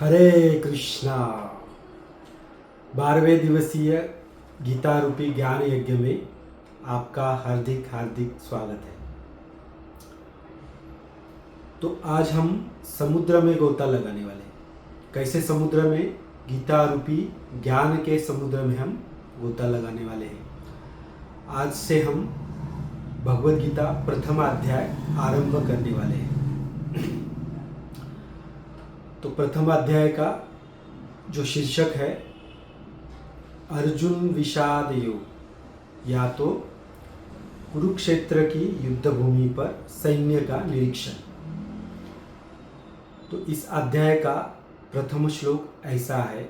हरे कृष्णा। 12वें दिवसीय गीता रूपी ज्ञान यज्ञ में आपका हार्दिक हार्दिक स्वागत है। तो आज हम समुद्र में गोता लगाने वाले हैं। कैसे समुद्र में? गीता रूपी ज्ञान के समुद्र में हम गोता लगाने वाले हैं। आज से हम भगवद गीता प्रथम अध्याय आरंभ करने वाले हैं। तो प्रथम अध्याय का जो शीर्षक है अर्जुन विषाद योग, या तो कुरुक्षेत्र की युद्ध भूमि पर सैन्य का निरीक्षण। तो इस अध्याय का प्रथम श्लोक ऐसा है,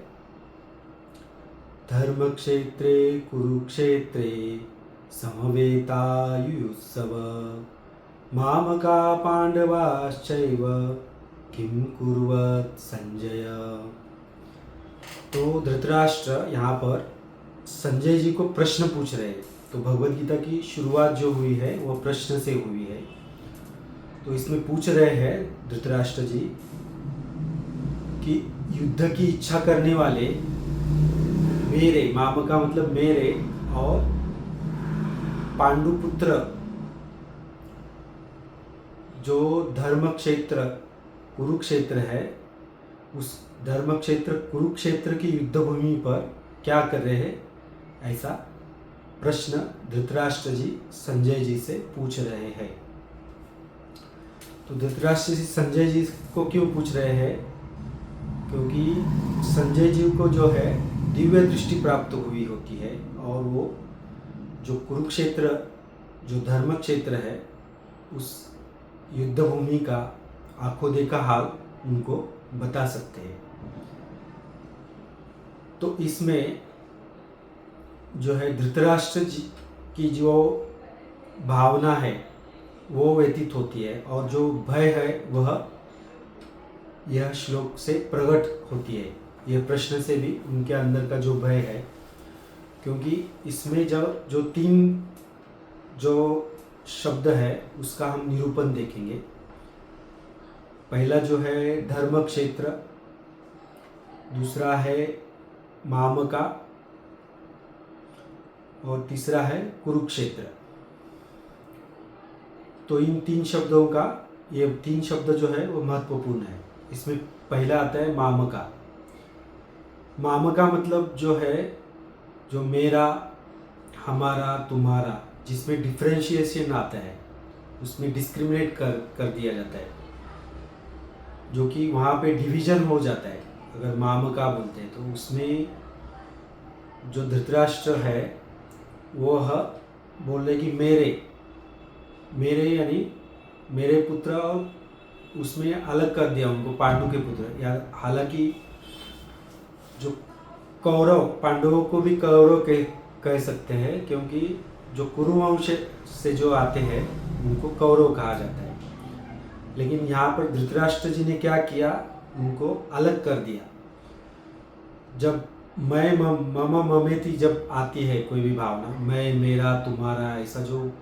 धर्मक्षेत्रे कुरुक्षेत्रे समवेतायुत्सव मामका पांडवाश्चैव किम कुर्वत संजय। तो धृतराष्ट्र यहाँ पर संजय जी को प्रश्न पूछ रहे हैं। तो भगवद गीता की शुरुआत जो हुई है वो प्रश्न से हुई है। तो इसमें पूछ रहे हैं धृतराष्ट्र जी कि युद्ध की इच्छा करने वाले मेरे, मामका मतलब मेरे, और पांडुपुत्र जो धर्म क्षेत्र कुरुक्षेत्र है, उस धर्म क्षेत्र कुरुक्षेत्र की युद्ध भूमि पर क्या कर रहे हैं, ऐसा प्रश्न धृतराष्ट्र जी संजय जी से पूछ रहे हैं। तो धृतराष्ट्र जी संजय जी को क्यों पूछ रहे हैं? क्योंकि संजय जी को जो है दिव्य दृष्टि प्राप्त हुई होती है, और वो जो कुरुक्षेत्र जो धर्म क्षेत्र है उस युद्ध भूमि का आंखों देखा हाल उनको बता सकते हैं। तो इसमें जो है धृतराष्ट्र जी की जो भावना है वो व्यतीत होती है, और जो भय है वह यह श्लोक से प्रकट होती है। यह प्रश्न से भी उनके अंदर का जो भय है, क्योंकि इसमें जो तीन जो शब्द है उसका हम निरूपण देखेंगे। पहला जो है धर्म क्षेत्र, दूसरा है मामका, और तीसरा है कुरुक्षेत्र। तो इन तीन शब्दों का, ये तीन शब्द जो है वो महत्वपूर्ण है। इसमें पहला आता है मामका। मामका मतलब जो है जो मेरा, हमारा, तुम्हारा, जिसमें डिफरेंशिएशन आता है, उसमें डिस्क्रिमिनेट कर दिया जाता है, जो कि वहाँ पे डिवीजन हो जाता है। अगर मामका बोलते हैं तो उसमें जो धृतराष्ट्र है वह बोल रहे कि मेरे यानी मेरे पुत्र, और उसमें अलग कर दिया उनको पांडु के पुत्र। या हालांकि जो कौरव, पांडवों को भी कौरव कह सकते हैं, क्योंकि जो कुरुवंश से जो आते हैं उनको कौरव कहा जाता है। लेकिन यहाँ पर धृतराष्ट्र जी ने क्या किया, उनको अलग कर दिया। जब मैं मम ममेति जब आती है कोई भी भावना, मैं, मेरा, तुम्हारा, ऐसा जो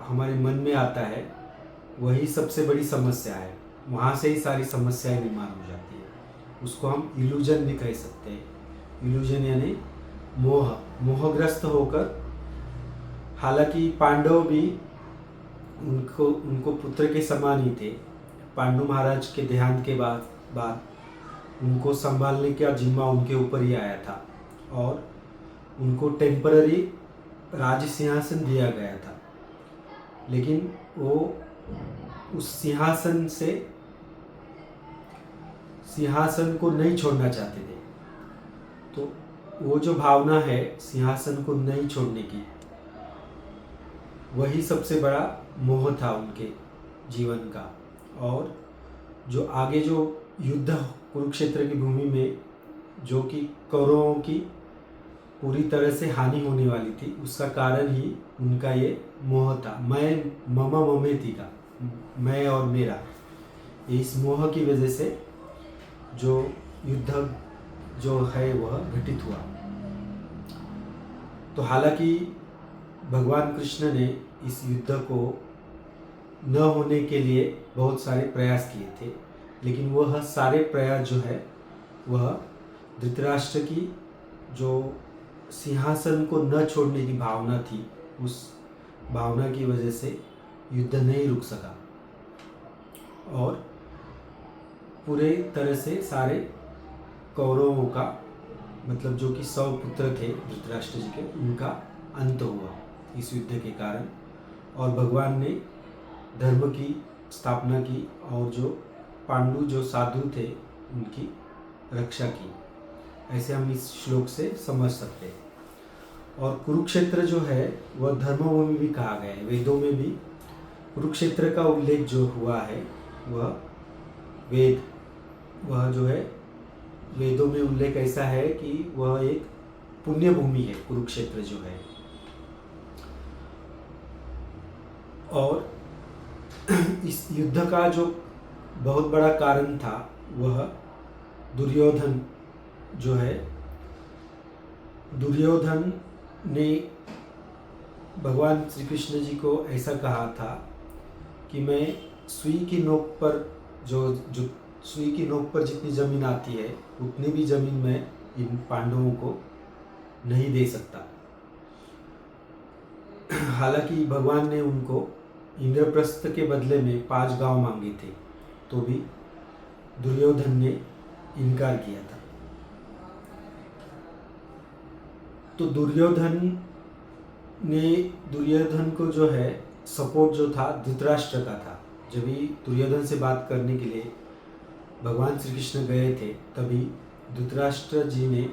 हमारे मन में आता है वही सबसे बड़ी समस्या है। वहाँ से ही सारी समस्याएं निर्माण हो जाती है। उसको हम इल्यूजन भी कह सकते हैं। इल्यूजन यानी मोहग्रस्त होकर। हालांकि पांडव भी उनको पुत्र के समान ही थे। पांडु महाराज के देहांत के बाद उनको संभालने का जिम्मा उनके ऊपर ही आया था, और उनको टेम्पररी राज सिंहासन दिया गया था। लेकिन वो उस सिंहासन को नहीं छोड़ना चाहते थे। तो वो जो भावना है सिंहासन को नहीं छोड़ने की, वही सबसे बड़ा मोह था उनके जीवन का। और जो आगे जो युद्ध कुरुक्षेत्र की भूमि में जो कि कौरवों की पूरी तरह से हानि होने वाली थी, उसका कारण ही उनका ये मोह था। मैं, मम ममेति का, मैं और मेरा, इस मोह की वजह से जो युद्ध जो है वह घटित हुआ। तो हालांकि भगवान कृष्ण ने इस युद्ध को न होने के लिए बहुत सारे प्रयास किए थे, लेकिन वह सारे प्रयास जो है वह धृतराष्ट्र की जो सिंहासन को न छोड़ने की भावना थी, उस भावना की वजह से युद्ध नहीं रुक सका और पूरे तरह से सारे कौरवों का, मतलब जो कि 100 पुत्र थे धृतराष्ट्र जी के, उनका अंत हुआ इस युद्ध के कारण। और भगवान ने धर्म की स्थापना की और जो पांडु जो साधु थे उनकी रक्षा की। ऐसे हम इस श्लोक से समझ सकते हैं। और कुरुक्षेत्र जो है वह धर्मभूमि भी कहा गया है। वेदों में भी कुरुक्षेत्र का उल्लेख जो हुआ है वह वह जो है वेदों में उल्लेख ऐसा है कि वह एक पुण्य भूमि है कुरुक्षेत्र जो है। और इस युद्ध का जो बहुत बड़ा कारण था वह दुर्योधन जो है, दुर्योधन ने भगवान श्री कृष्ण जी को ऐसा कहा था कि मैं सुई की नोक पर जो सुई की नोक पर जितनी ज़मीन आती है उतनी भी ज़मीन मैं इन पांडवों को नहीं दे सकता। हालांकि भगवान ने उनको इंद्रप्रस्थ के बदले में 5 गांव मांगे थे, तो भी दुर्योधन ने इनकार किया था। तो दुर्योधन को जो है सपोर्ट जो था धृतराष्ट्र का था। जब भी दुर्योधन से बात करने के लिए भगवान श्री कृष्ण गए थे, तभी धृतराष्ट्र जी ने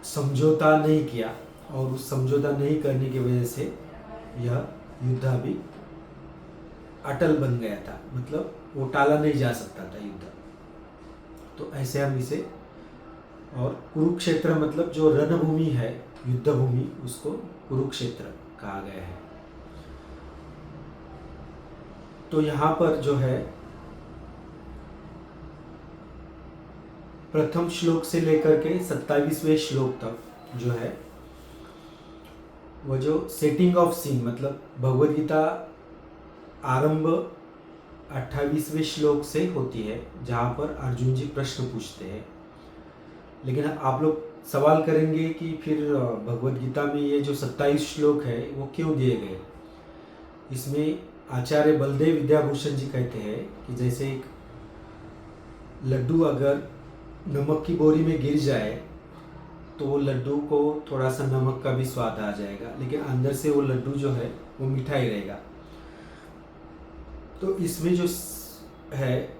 समझौता नहीं किया और उस समझौता नहीं करने की वजह से यह युद्ध अभी अटल बन गया था, मतलब वो टाला नहीं जा सकता था युद्ध। तो ऐसे हम इसे, और कुरुक्षेत्र मतलब जो रणभूमि है, युद्ध भूमि, उसको कुरुक्षेत्र कहा गया है। तो यहाँ पर जो है प्रथम श्लोक से लेकर के 27वें श्लोक तक जो है वो जो सेटिंग ऑफ सीन, मतलब भगवद गीता आरंभ 28वें श्लोक से होती है, जहाँ पर अर्जुन जी प्रश्न पूछते हैं। लेकिन आप लोग सवाल करेंगे कि फिर भगवद गीता में ये जो 27 श्लोक है वो क्यों दिए गए। इसमें आचार्य बलदेव विद्याभूषण जी कहते हैं कि जैसे एक लड्डू अगर नमक की बोरी में गिर जाए तो वो लड्डू को थोड़ा सा नमक का भी स्वाद आ जाएगा, लेकिन अंदर से वो लड्डू जो है वो मीठा ही रहेगा। तो इसमें जो है,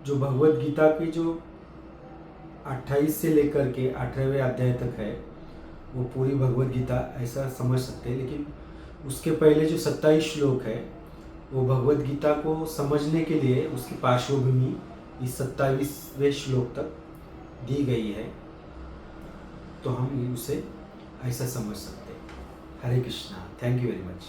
जो भगवद गीता की जो 28 से लेकर के 18वें अध्याय तक है वो पूरी भगवद गीता ऐसा समझ सकते हैं। लेकिन उसके पहले जो 27 श्लोक है वो भगवद गीता को समझने के लिए उसकी पार्श्वभूमि इस 27वें श्लोक तक दी गई है, तो हम उसे ऐसा समझ सकते हैं। Hare Krishna, thank you very much.